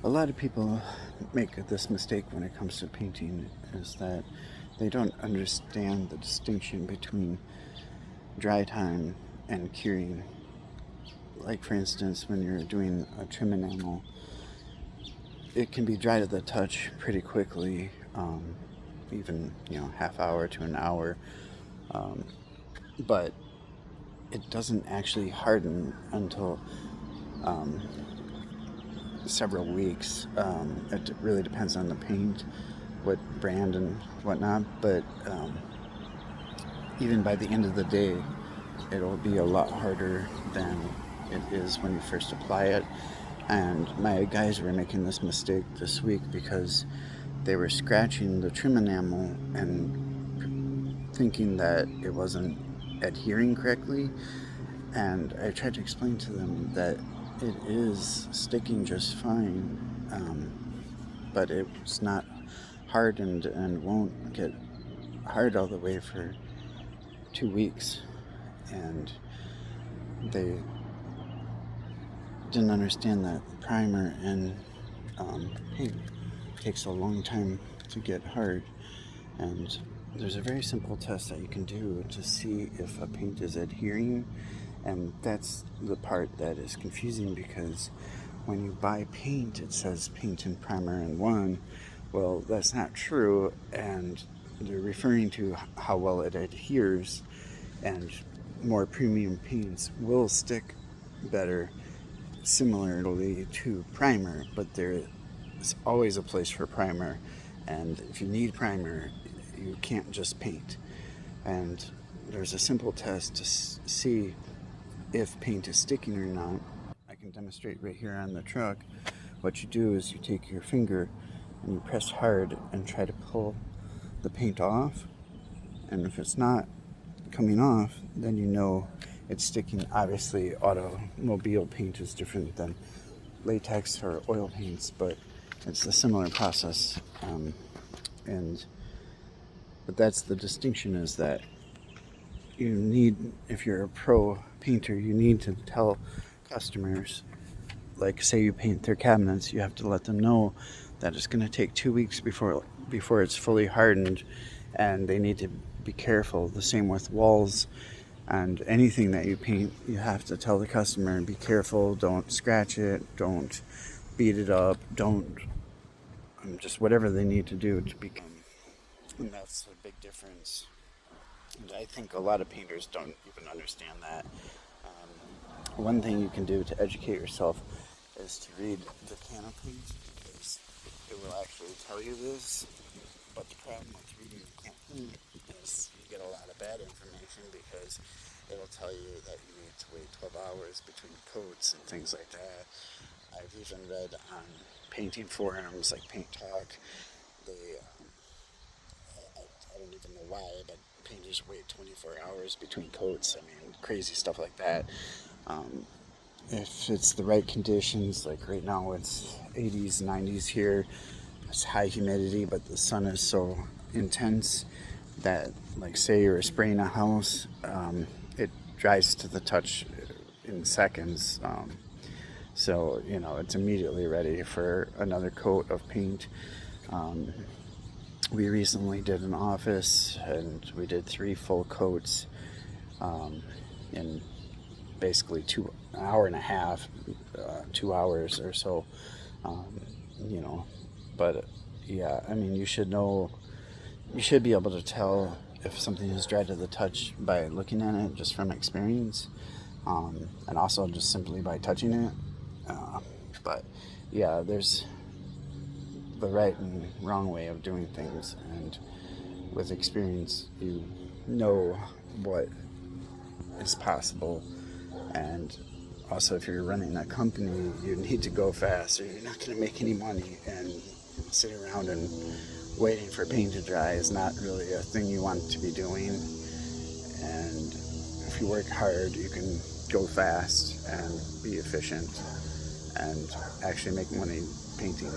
A lot of people make this mistake when it comes to painting, is that they don't understand the distinction between dry time and curing. Like, for instance, when you're doing a trim enamel, it can be dry to the touch pretty quickly, even half hour to an hour, but it doesn't actually harden until several weeks. It really depends on the paint, what brand and whatnot, but even by the end of the day, it'll be a lot harder than it is when you first apply it. And my guys were making this mistake this week because they were scratching the trim enamel and thinking that it wasn't adhering correctly. And I tried to explain to them that it is sticking just fine, but it's not hardened and won't get hard all the way for 2 weeks. And they didn't understand that primer and paint takes a long time to get hard. And there's a very simple test that you can do to see if a paint is adhering. And that's the part that is confusing, because when you buy paint, it says paint and primer in one. Well, that's not true, and they're referring to how well it adheres, and more premium paints will stick better similarly to primer, but there is always a place for primer, and if you need primer, you can't just paint. And there's a simple test to see if paint is sticking or not. I can demonstrate right here on the truck. What you do is you take your finger and you press hard and try to pull the paint off, and if it's not coming off, then you know it's sticking. Obviously, automobile paint is different than latex or oil paints, but it's a similar process. But that's the distinction, is that you need, if you're a pro painter, you need to tell customers, like say you paint their cabinets, you have to let them know that it's going to take 2 weeks before it's fully hardened, and they need to be careful. The same with walls and anything that you paint, you have to tell the customer, be careful, don't scratch it, don't beat it up, don't just whatever they need to do to become. And that's a big difference. And I think a lot of painters don't even understand that. One thing you can do to educate yourself is to read the can of paint, because it will actually tell you this. But the problem with reading the can of paint is you get a lot of bad information, because it'll tell you that you need to wait 12 hours between coats and things like that. I've even read on painting forums like Paint Talk, I don't even know why, but painters wait 24 hours between coats. I mean, crazy stuff like that. If it's the right conditions, like right now it's 80s, 90s here, it's high humidity, but the sun is so intense that, like, say you're spraying a house, it dries to the touch in seconds. So, it's immediately ready for another coat of paint. We recently did an office, and we did 3 full coats in basically an hour and a half, 2 hours or so. But yeah, I mean, you should be able to tell if something is dry to the touch by looking at it, just from experience, and also just simply by touching it. But yeah, there's the right and wrong way of doing things, and with experience you know what is possible. And also, if you're running a company, you need to go fast, or you're not going to make any money. And sitting around and waiting for paint to dry is not really a thing you want to be doing. And if you work hard, you can go fast and be efficient and actually make money painting.